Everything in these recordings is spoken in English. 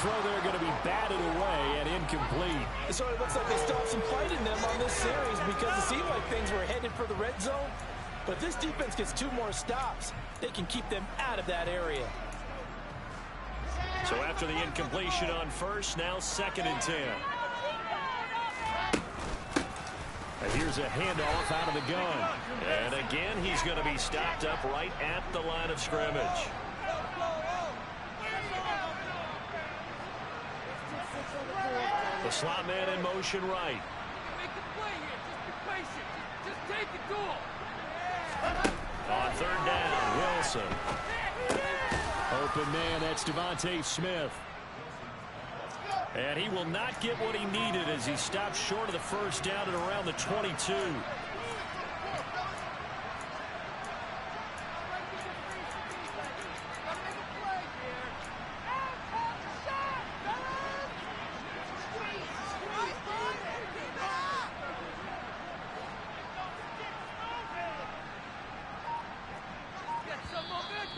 throw there going to be batted away and incomplete. So it looks like they stopped some fight in them on this series because it seemed like things were headed for the red zone. But if this defense gets 2 more stops, they can keep them out of that area. So after the incompletion on first, now 2nd and 10. And here's a handoff out of the gun. And again, he's going to be stopped up right at the line of scrimmage. The slot man in motion right. Make the play here. Just be patient. Just take it to him. On 3rd down, Wilson. Open man, that's Devontae Smith. And he will not get what he needed as he stops short of the first down at around the 22.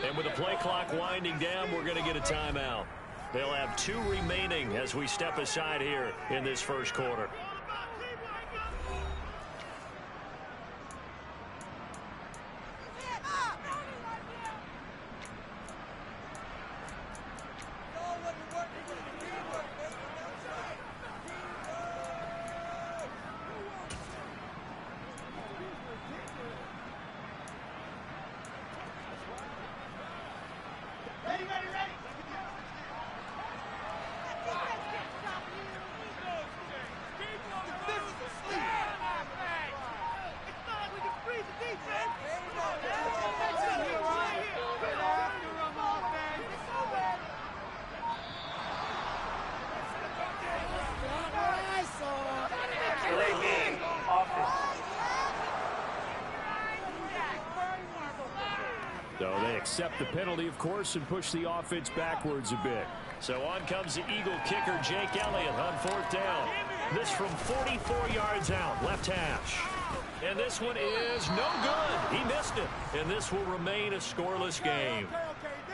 And with the play clock winding down, we're going to get a timeout. They'll have 2 remaining as we step aside here in this first quarter. So they accept the penalty, of course, and push the offense backwards a bit. So on comes the Eagle kicker, Jake Elliott, on 4th down. This from 44 yards out, left hash. And this one is no good. He missed it. And this will remain a scoreless game.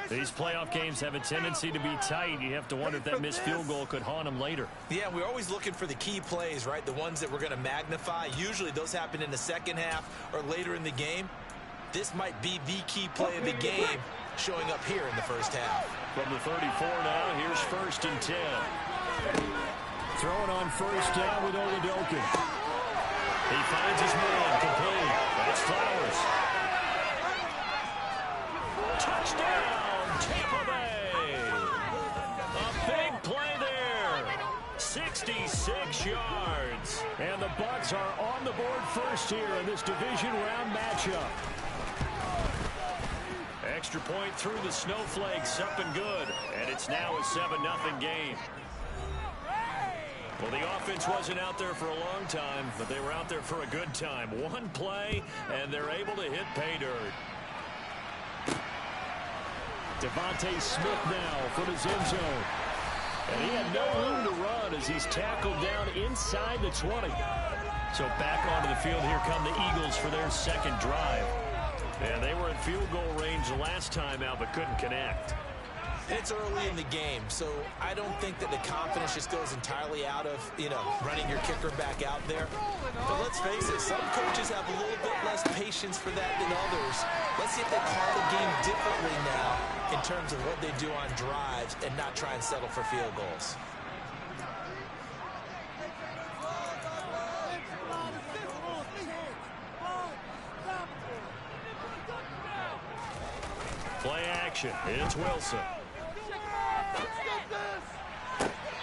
These playoff games have a tendency to be tight. You have to wonder if that missed field goal could haunt them later. Yeah, we're always looking for the key plays, right? The ones that we're going to magnify. Usually those happen in the second half or later in the game. This might be the key play of the game showing up here in the first half. From the 34 now, here's 1st and 10. Throwing on first down with Oladokin. He finds his man, complete. That's Flowers. Touchdown, Tampa Bay. A big play there. 66 yards. And the Bucs are on the board first here in this division round matchup. Extra point through the snowflakes, up and good. And it's now a 7-0 game. Well, the offense wasn't out there for a long time, but they were out there for a good time. One play, and they're able to hit pay dirt. Devontae Smith now from his end zone. And he had no room to run as he's tackled down inside the 20. So back onto the field, here come the Eagles for their 2nd drive. And they were in field goal range the last time out, but couldn't connect. It's early in the game, so I don't think that the confidence just goes entirely out of, running your kicker back out there. But let's face it, some coaches have a little bit less patience for that than others. Let's see if they call the game differently now in terms of what they do on drives and not try and settle for field goals. Play action. It's Wilson.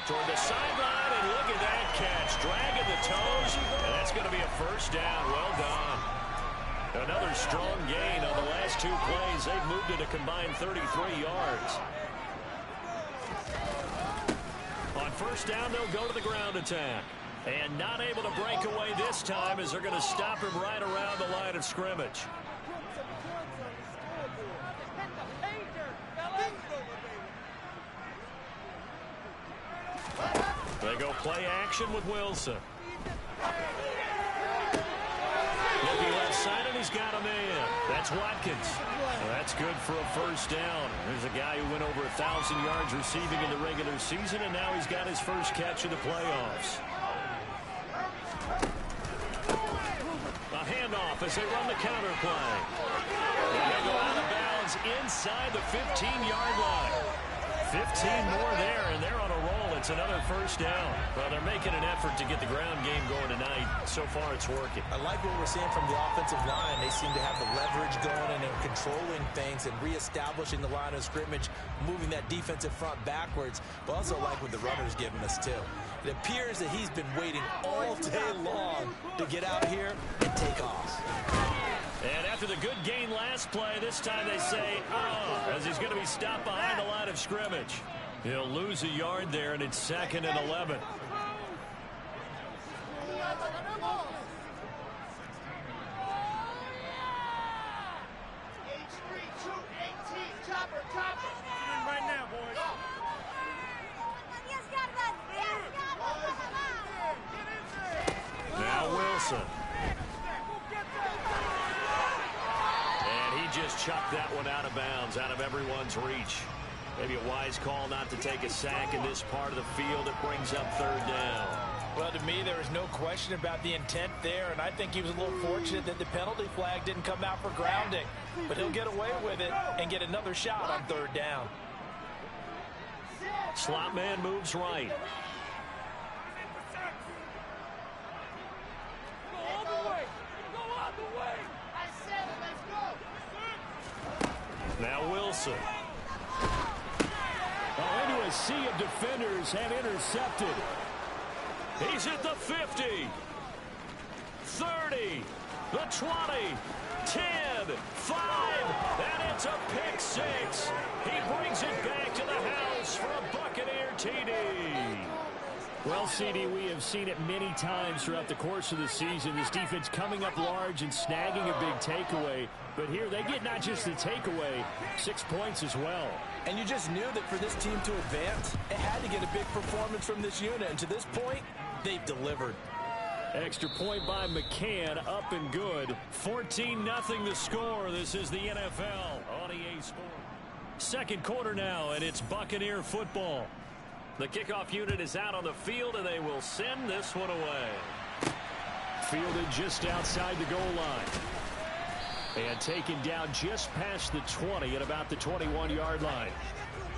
Toward the sideline, and look at that catch. Dragging the toes, and that's going to be a first down. Well done. Another strong gain on the last 2 plays. They've moved it a combined 33 yards. On first down, they'll go to the ground attack. And not able to break away this time as they're going to stop him right around the line of scrimmage. They go play action with Wilson. Looking left side, and he's got a man. That's Watkins. That's That's good for a first down. There's a guy who went over 1,000 yards receiving in the regular season, and now he's got his first catch of the playoffs. A handoff as they run the counter play. And they go out of bounds inside the 15-yard line. 15 more there, and they're on a roll. It's another first down. Well, they're making an effort to get the ground game going tonight. So far, it's working. I like what we're seeing from the offensive line. They seem to have the leverage going, and they're controlling things and reestablishing the line of scrimmage, moving that defensive front backwards. But also like what the runner's giving us, too. It appears that he's been waiting all day long to get out here and take off. And after the good gain last play, this time they say, as he's going to be stopped behind the line of scrimmage. He'll lose a yard there, and it's 2nd and 11. Right now, boys. Now Wilson. And he just chucked that one out of bounds, out of everyone's reach. Maybe a wise call not to take a sack in this part of the field. It brings up 3rd down. Well, to me, there was no question about the intent there, and I think he was a little fortunate that the penalty flag didn't come out for grounding. But he'll get away with it and get another shot on 3rd down. Slot man moves right. Go all the way. Go all the way. I said let's go. Now Wilson. Into a sea of defenders and intercepted. He's at the 50, 30, the 20, 10, 5, and it's a pick 6. He brings it back to the house for a Buccaneer TD. Well, CD, we have seen it many times throughout the course of the season. This defense coming up large and snagging a big takeaway. But here they get not just the takeaway, 6 points as well. And you just knew that for this team to advance, it had to get a big performance from this unit. And to this point, they've delivered. Extra point by McCann, up and good. 14-0 the score. This is the NFL on EA Sports. Second quarter now, and it's Buccaneer football. The kickoff unit is out on the field, and they will send this one away. Fielded just outside the goal line. And taken down just past the 20 at about the 21-yard line.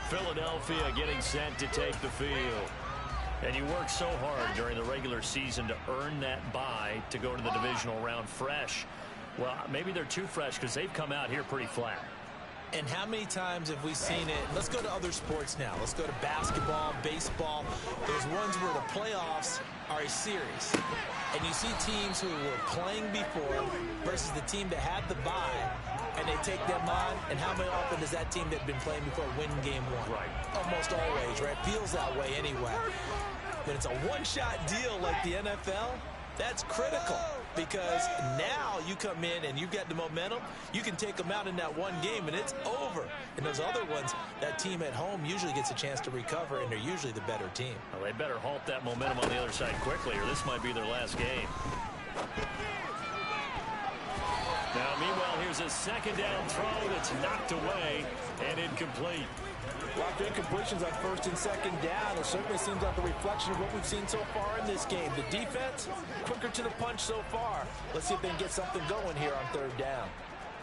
Philadelphia getting set to take the field. And you work so hard during the regular season to earn that bye to go to the divisional round fresh. Well, maybe they're too fresh because they've come out here pretty flat. And how many times have we seen it? Let's go to other sports now. Let's go to basketball, baseball. Those ones where the playoffs are a series. And you see teams who were playing before versus the team that had the bye, and they take them on. And how many often does that team that had been playing before win game 1? Right. Almost always, right? Feels that way anyway. When it's a one-shot deal like the NFL, that's critical. Because now you come in and you've got the momentum, you can take them out in that one game and it's over. And those other ones, that team at home usually gets a chance to recover, and they're usually the better team. Well, they better halt that momentum on the other side quickly, or this might be their last game. Now, meanwhile, here's a 2nd down throw that's knocked away and incomplete. Lots of incompletions on 1st and 2nd down. It certainly seems like a reflection of what we've seen so far in this game. The defense, quicker to the punch so far. Let's see if they can get something going here on 3rd down.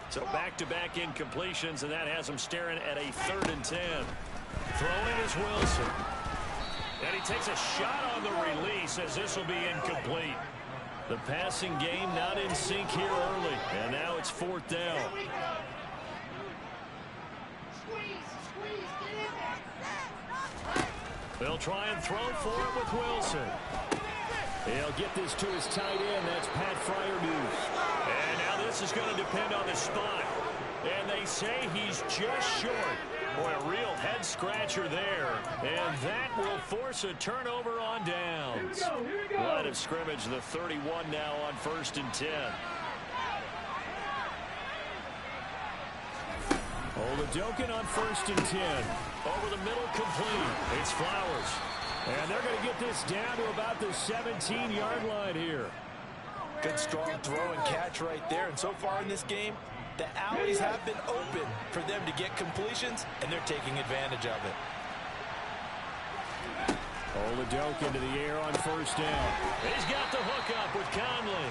So back-to-back incompletions, and that has them staring at a 3rd and 10. Throwing is Wilson. And he takes a shot on the release as this will be incomplete. The passing game not in sync here early, and now it's 4th down. They'll try and throw for it with Wilson. He'll get this to his tight end. That's Pat Freiermuth. And now this is going to depend on the spot. And they say he's just short. Boy, a real head-scratcher there. And that will force a turnover on downs. Line of scrimmage, the 31 now on 1st and 10. Oladokun on 1st and 10. Over the middle, complete. It's Flowers. And they're going to get this down to about the 17-yard line here. Good, strong throw and catch right there. And so far in this game, The alleys have been open for them to get completions, and they're taking advantage of it. Oladoke into the air on first down. He's got the hook up with Conley.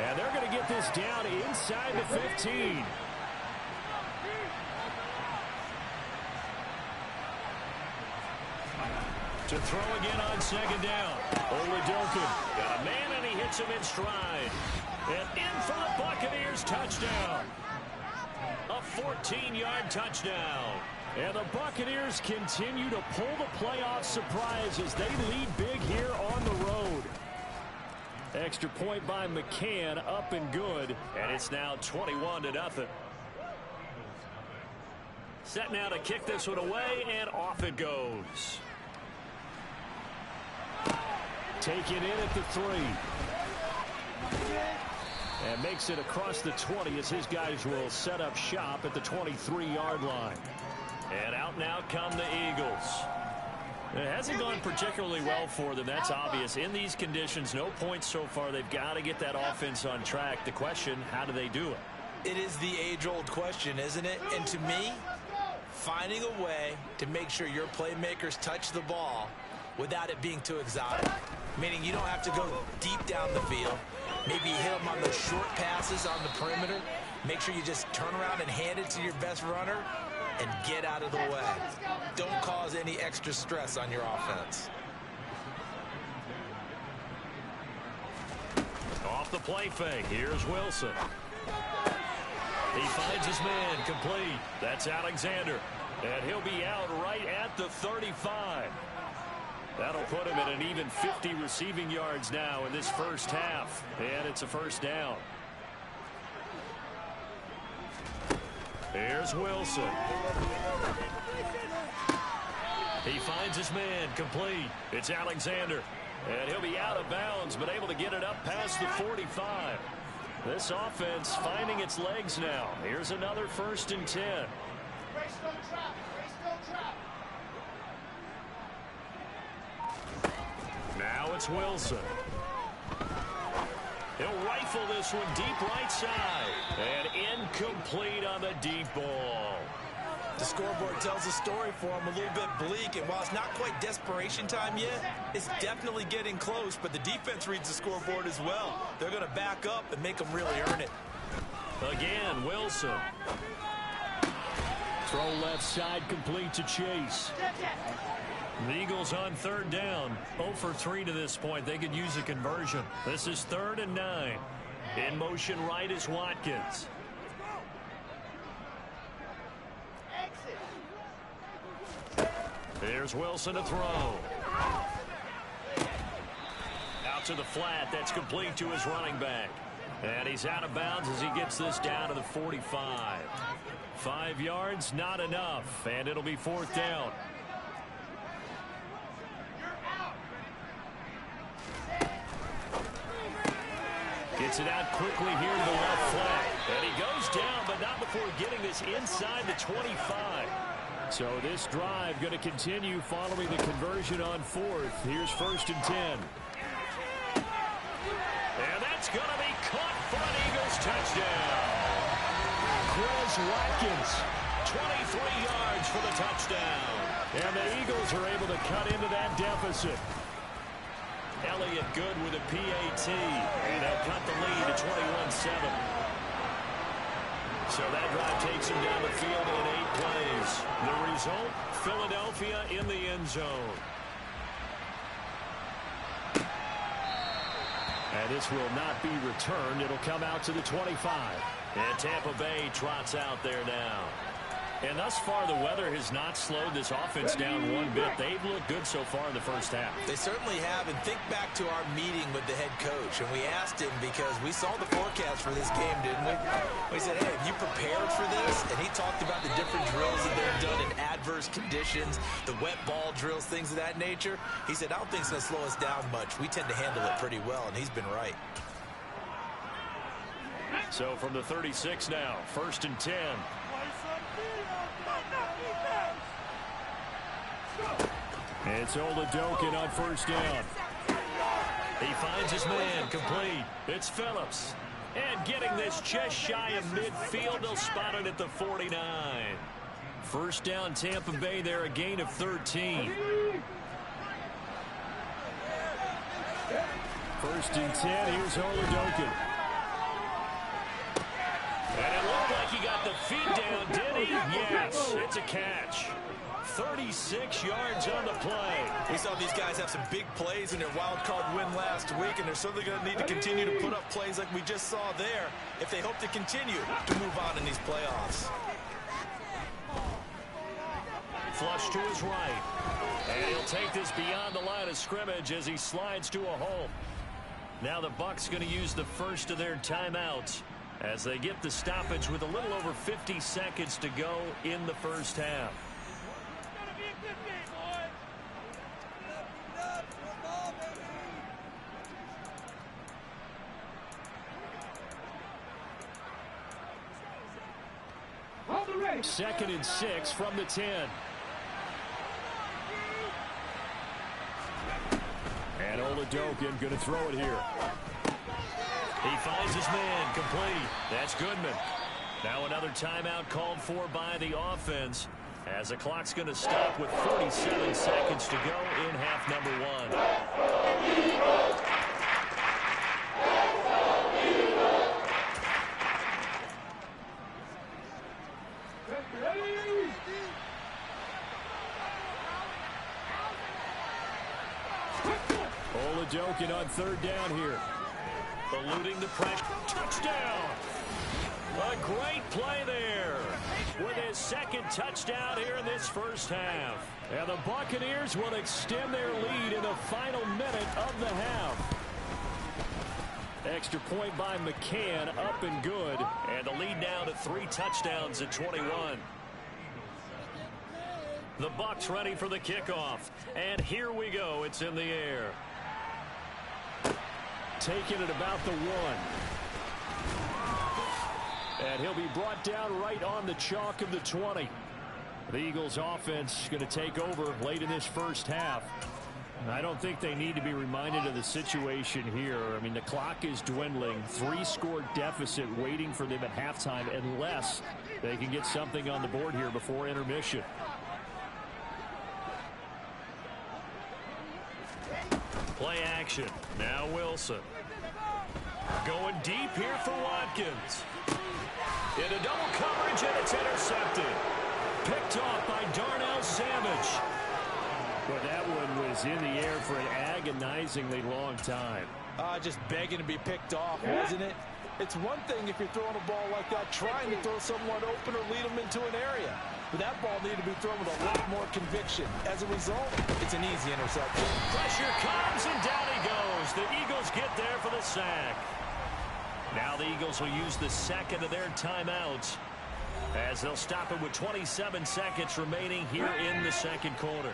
And they're going to get this down inside the 15. To throw again on second down. Oladoke got a man, and he hits him in stride. And in for the Buccaneers touchdown. A 14-yard touchdown. And the Buccaneers continue to pull the playoff surprise as they lead big here on the road. Extra point by McCann, up and good. And it's now 21-0. Set now to kick this one away, and off it goes. Taken in at the 3. And makes it across the 20 as his guys will set up shop at the 23-yard line. And out now come the Eagles. It hasn't gone particularly well for them. That's obvious. In these conditions, no points so far. They've got to get that offense on track. The question, how do they do it? It is the age-old question, isn't it? And to me, finding a way to make sure your playmakers touch the ball without it being too exotic. Meaning you don't have to go deep down the field. Maybe you hit them on those short passes on the perimeter. Make sure you just turn around and hand it to your best runner and get out of the way. Don't cause any extra stress on your offense. Off the play fake. Here's Wilson. He finds his man complete. That's Alexander. And he'll be out right at the 35. That'll put him at an even 50 receiving yards now in this first half. And it's a first down. Here's Wilson. He finds his man complete. It's Alexander. And he'll be out of bounds, but able to get it up past the 45. This offense finding its legs now. Here's another 1st and 10. Now it's Wilson. He'll rifle this one deep right side. And incomplete on the deep ball. The scoreboard tells a story for him, a little bit bleak, and while it's not quite desperation time yet, it's definitely getting close, but the defense reads the scoreboard as well. They're going to back up and make them really earn it. Again, Wilson. Throw left side complete to Chase. The Eagles on 3rd down. 0 for 3 to this point. They could use a conversion. This is 3rd and 9. In motion right is Watkins. Here's Wilson to throw. Out to the flat. That's complete to his running back. And he's out of bounds as he gets this down to the 45. 5 yards, not enough. And it'll be 4th down. Gets it out quickly here to the left flat. And he goes down, but not before getting this inside the 25. So this drive going to continue following the conversion on 4th. Here's 1st and 10. And that's going to be caught for an Eagles touchdown. Chris Watkins, 23 yards for the touchdown. And the Eagles are able to cut into that deficit. Elliott good with a PAT. And they'll cut the lead to 21-7. So that drive takes him down the field in 8 plays. The result, Philadelphia in the end zone. And this will not be returned. It'll come out to the 25. And Tampa Bay trots out there now. And thus far, the weather has not slowed this offense down one bit. They've looked good so far in the first half. They certainly have. And think back to our meeting with the head coach. And we asked him because we saw the forecast for this game, didn't we? We said, hey, have you prepared for this? And he talked about the different drills that they've done in adverse conditions, the wet ball drills, things of that nature. He said, I don't think it's going to slow us down much. We tend to handle it pretty well, and he's been right. So from the 36 now, 1st and 10. It's Oladoke on 1st down. He finds his man complete. It's Phillips. And getting this just shy of midfield, they'll spot it at the 49. First down, Tampa Bay there, a gain of 13. First and 10, here's Holodokin. And it looked like he got the feet down, did he? Yes, it's a catch. 36 yards on the play. We saw these guys have some big plays in their wild card win last week, and they're certainly going to need to continue to put up plays like we just saw there if they hope to continue to move on in these playoffs. Flush to his right. And he'll take this beyond the line of scrimmage as he slides to a hole. Now the Bucs going to use the first of their timeouts as they get the stoppage with a little over 50 seconds to go in the first half. Second and 6 from the 10. And Holodokin going to throw it here. He finds his man, complete. That's Goodman. Now another timeout called for by the offense as the clock's going to stop with 47 seconds to go in half number 1. Holodokin on third down here. Eluding the pressure. Touchdown! A great play there with his second touchdown here in this first half. And the Buccaneers will extend their lead in the final minute of the half. Extra point by McCann, up and good. And the lead now to 3 touchdowns at 21. The Bucs ready for the kickoff. And here we go. It's in the air. Taking it about the 1. And he'll be brought down right on the chalk of the 20. The Eagles offense going to take over late in this first half. I don't think they need to be reminded of the situation here. I mean, the clock is dwindling. 3-score deficit waiting for them at halftime unless they can get something on the board here before intermission. Play action. Now Wilson. Going deep here for Watkins. Into double coverage, and it's intercepted. Picked off by Darnell Savage. But that one was in the air for an agonizingly long time. Just begging to be picked off, wasn't it? It's one thing if you're throwing a ball like that, trying to throw someone open or lead them into an area. But that ball needed to be thrown with a lot more conviction. As a result, it's an easy interception. Pressure comes, and down he goes. The Eagles get there for the sack. Now the Eagles will use the second of their timeouts as they'll stop it with 27 seconds remaining here in the second quarter.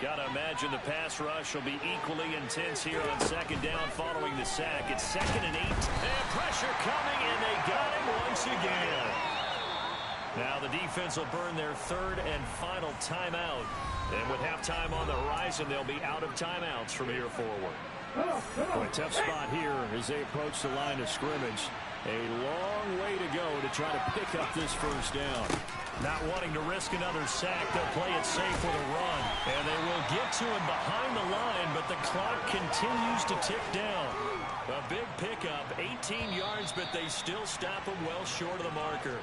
Got to imagine the pass rush will be equally intense here on second down following the sack. It's 2nd and 8. And pressure coming, and they got him once again. Now the defense will burn their third and final timeout. And with halftime on the horizon, they'll be out of timeouts from here forward. A tough spot here as they approach the line of scrimmage. A long way to go to try to pick up this first down. Not wanting to risk another sack, they'll play it safe with a run. And they will get to him behind the line, but the clock continues to tick down. A big pickup, 18 yards, but they still stop him well short of the marker.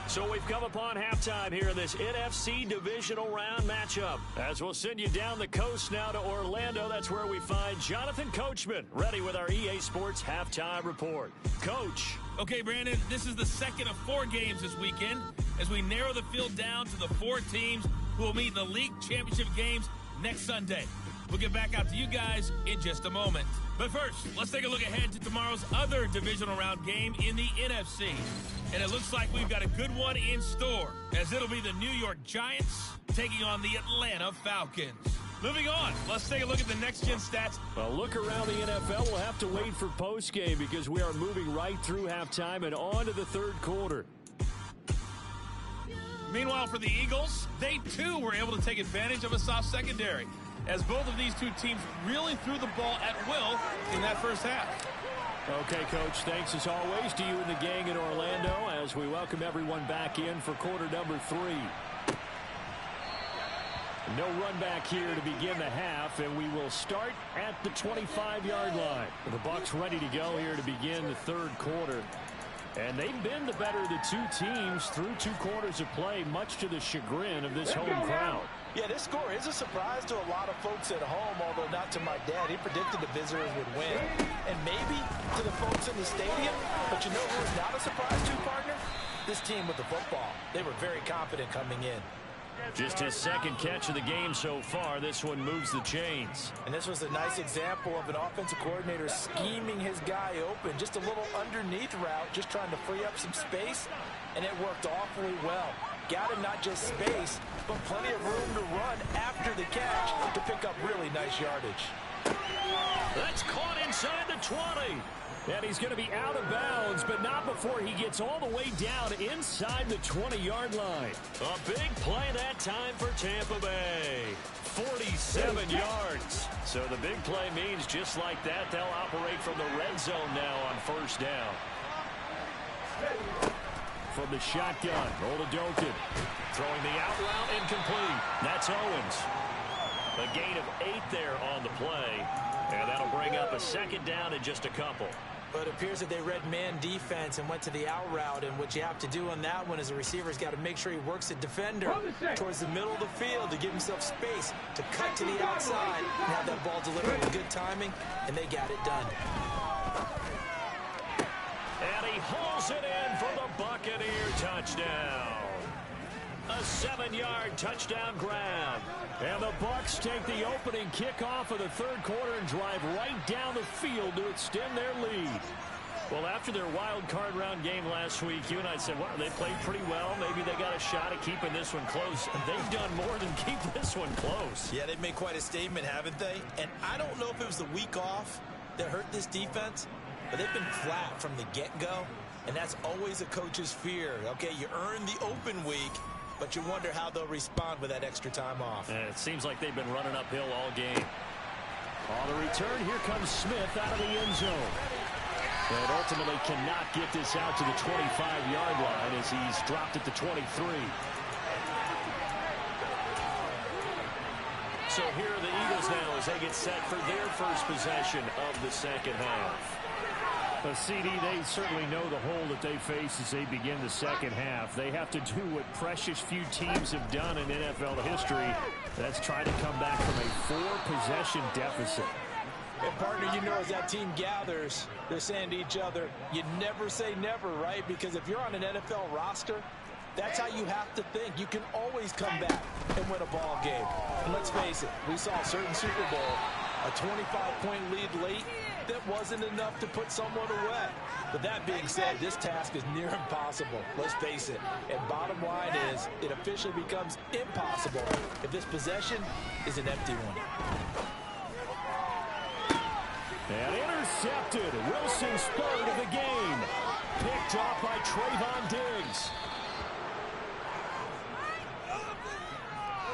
So we've come upon halftime here in this NFC divisional round matchup. As we'll send you down the coast now to Orlando, that's where we find Jonathan Coachman, ready with our EA Sports halftime report. Coach. Okay, Brandon, this is the second of 4 games this weekend as we narrow the field down to the 4 teams who will meet in the league championship games next Sunday. We'll get back out to you guys in just a moment. But first, let's take a look ahead to tomorrow's other divisional round game in the NFC. And it looks like we've got a good one in store, as it'll be the New York Giants taking on the Atlanta Falcons. Moving on, let's take a look at the next-gen stats. Well, look around the NFL. We'll have to wait for postgame because we are moving right through halftime and on to the third quarter. Meanwhile, for the Eagles, they too were able to take advantage of a soft secondary, as both of these two teams really threw the ball at will in that first half. Okay, Coach, thanks as always to you and the gang in Orlando as we welcome everyone back in for quarter number 3. No run back here to begin the half, and we will start at the 25-yard line. The Bucs ready to go here to begin the third quarter. And they've been the better of the two teams through 2 quarters of play, much to the chagrin of this home crowd. Yeah, this score is a surprise to a lot of folks at home, although not to my dad. He predicted the visitors would win. And maybe to the folks in the stadium. But you know who was not a surprise to, partner? This team with the football. They were very confident coming in. Just his second catch of the game so far. This one moves the chains. And this was a nice example of an offensive coordinator scheming his guy open. Just a little underneath route, just trying to free up some space. And it worked awfully well. Got him not just space, but plenty of room to run after the catch to pick up really nice yardage. That's caught inside the 20. And he's going to be out of bounds, but not before he gets all the way down inside the 20-yard line. A big play that time for Tampa Bay. 47 yards. So the big play means just like that, they'll operate from the red zone now on first down. From the shotgun, Oladokin throwing the out route incomplete. That's Owens. A gain of 8 there on the play, and that'll bring up a second down in just a couple. But it appears that they read man defense and went to the out route, and what you have to do on that one is the receiver's got to make sure he works the defender towards the middle of the field to give himself space to cut to the outside and have that ball delivered with good timing, and they got it done. And he hauls it in for the Buccaneer touchdown. A 7-yard touchdown grab. And the Bucs take the opening kickoff of the third quarter and drive right down the field to extend their lead. Well, after their wild card round game last week, you and I said, wow, they played pretty well. Maybe they got a shot at keeping this one close. And they've done more than keep this one close. Yeah, they've made quite a statement, haven't they? And I don't know if it was the week off that hurt this defense, but they've been flat from the get-go. And that's always a coach's fear. Okay, you earn the open week, but you wonder how they'll respond with that extra time off. And it seems like they've been running uphill all game. On the return, here comes Smith out of the end zone. And ultimately cannot get this out to the 25-yard line as he's dropped at the 23. So here are the Eagles now as they get set for their first possession of the second half. CD, they certainly know the hole that they face as they begin the second half. They have to do what precious few teams have done in NFL history. That's try to come back from a 4-possession deficit. And, partner, you know as that team gathers, they're saying to each other, you never say never, right? Because if you're on an NFL roster, that's how you have to think. You can always come back and win a ball game. And let's face it, we saw a certain Super Bowl, a 25-point lead late, that wasn't enough to put someone away. But that being said, this task is near impossible. Let's face it. And bottom line is, it officially becomes impossible if this possession is an empty one. And intercepted. Wilson's third of the game. Picked off by Trayvon Diggs.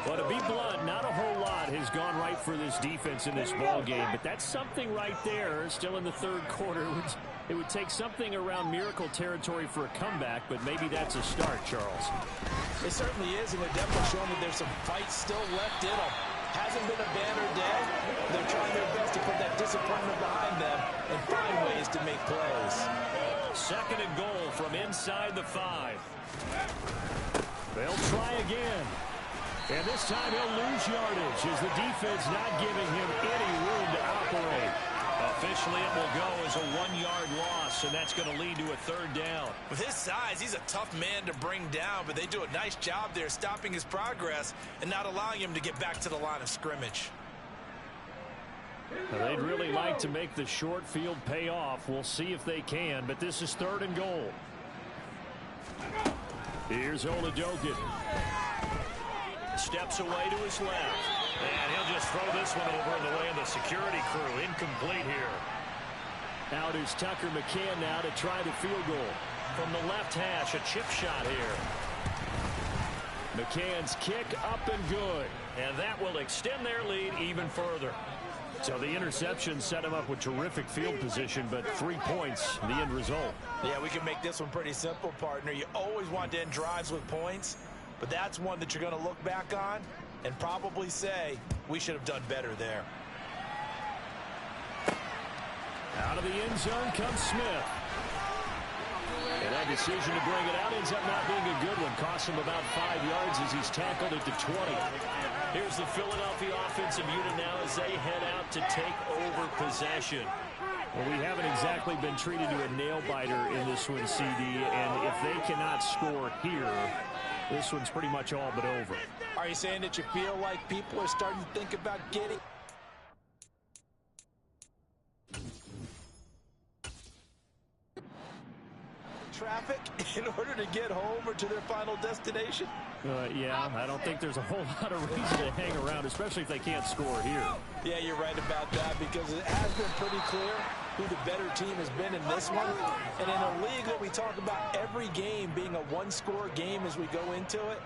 Well, to be blunt, not a whole lot has gone right for this defense in this ball game, but that's something right there. Still in the third quarter. It would take something around miracle territory for a comeback, but maybe that's a start, Charles. It certainly is, and they're definitely showing that there's some fight still left in them. Hasn't been a banner day. They're trying their best to put that disappointment behind them and find ways to make plays. Second and goal from inside the 5. They'll try again. And this time he'll lose yardage as the defense not giving him any room to operate. Officially it will go as a 1-yard loss, and that's going to lead to a third down. With his size, he's a tough man to bring down, but they do a nice job there stopping his progress and not allowing him to get back to the line of scrimmage. Well, they'd really like to make the short field pay off. We'll see if they can, but this is third and goal. Here's Oladokin. Steps away to his left. And he'll just throw this one over in the way of the security crew. Incomplete here. Out is Tucker McCann now to try the field goal. From the left hash, a chip shot here. McCann's kick up and good. And that will extend their lead even further. So the interception set him up with terrific field position, but 3 points, the end result. Yeah, we can make this one pretty simple, partner. You always want to end drives with points, but that's one that you're going to look back on and probably say, we should have done better there. Out of the end zone comes Smith. And that decision to bring it out ends up not being a good one. Costs him about 5 yards as he's tackled at the 20. Here's the Philadelphia offensive unit now as they head out to take over possession. Well, we haven't exactly been treated to a nail-biter in this one, CD, and if they cannot score here, this one's pretty much all but over. Are you saying that you feel like people are starting to think about getting traffic in order to get home or to their final destination? Yeah, I don't think there's a whole lot of reason to hang around, especially if they can't score here. Yeah, you're right about that, because it has been pretty clear who the better team has been in this one. And in a league that we talk about every game being a one-score game as we go into it,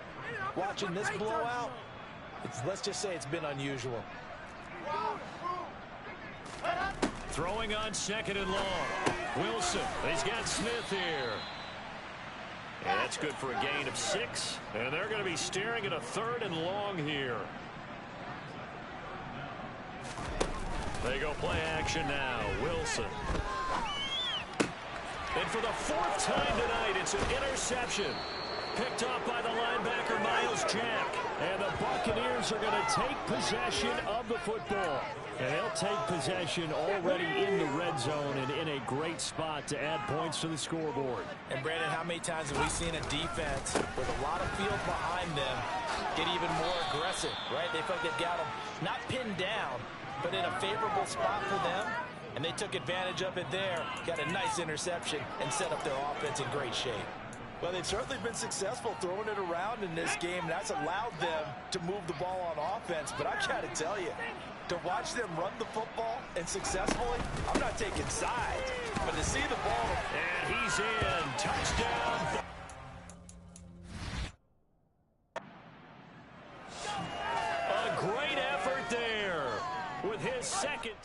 watching this blowout, let's just say it's been unusual. Throwing on 2nd and long. Wilson, he's got Smith here. And that's good for a gain of 6. And they're going to be staring at a 3rd and long here. They go play action now. Wilson. And for the 4th time tonight, it's an interception. Picked off by the linebacker, Miles Jack. And the Buccaneers are going to take possession of the football. And they'll take possession already in the red zone and in a great spot to add points to the scoreboard. And, Brandon, how many times have we seen a defense with a lot of field behind them get even more aggressive, right? They feel like they've got them not pinned down, but in a favorable spot for them. And they took advantage of it there, got a nice interception, and set up their offense in great shape. Well, they've certainly been successful throwing it around in this game. That's allowed them to move the ball on offense. But I've got to tell you, to watch them run the football and successfully, I'm not taking sides. But to see the ball. And he's in. Touchdown. A great effort there with his 2nd.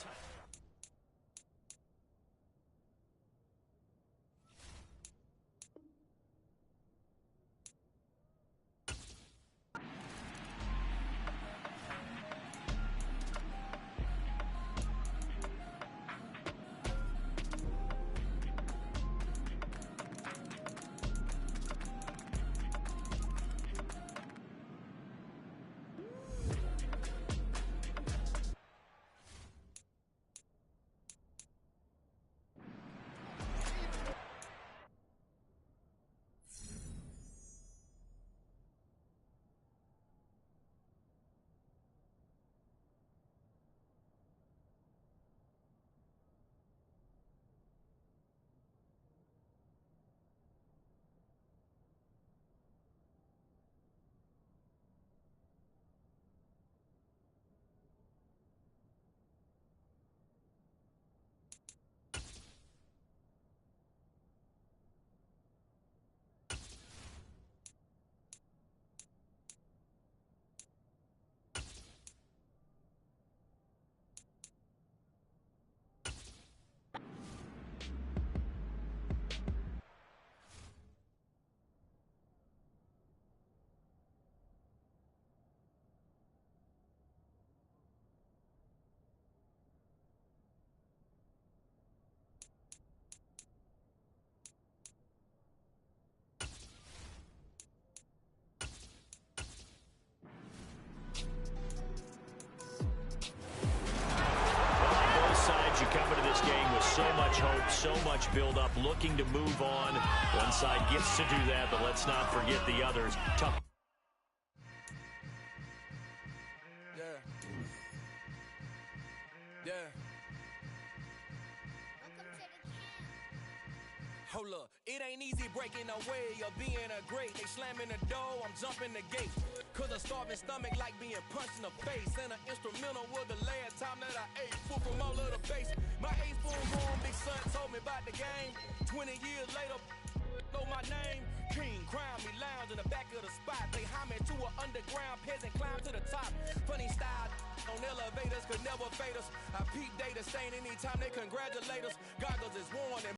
So much hope, so much build-up, looking to move on. One side gets to do that, but let's not forget the others. Tough. Yeah. Hold up, it ain't easy breaking away or being a great. They slamming the door, I'm jumping the gate. Cause a starving stomach like being punched in the face. And an instrumental was the last time that I ate. Food from all of the base. My ace boom boom, big son told me about the game. 20 years later, know my name. King, crown me, lounge in the back of the spot. They homage to an underground peasant, climb to the top. Funny style on elevator. elevators could never fade us. I peep data stain anytime they congratulate us. Goggles is worn and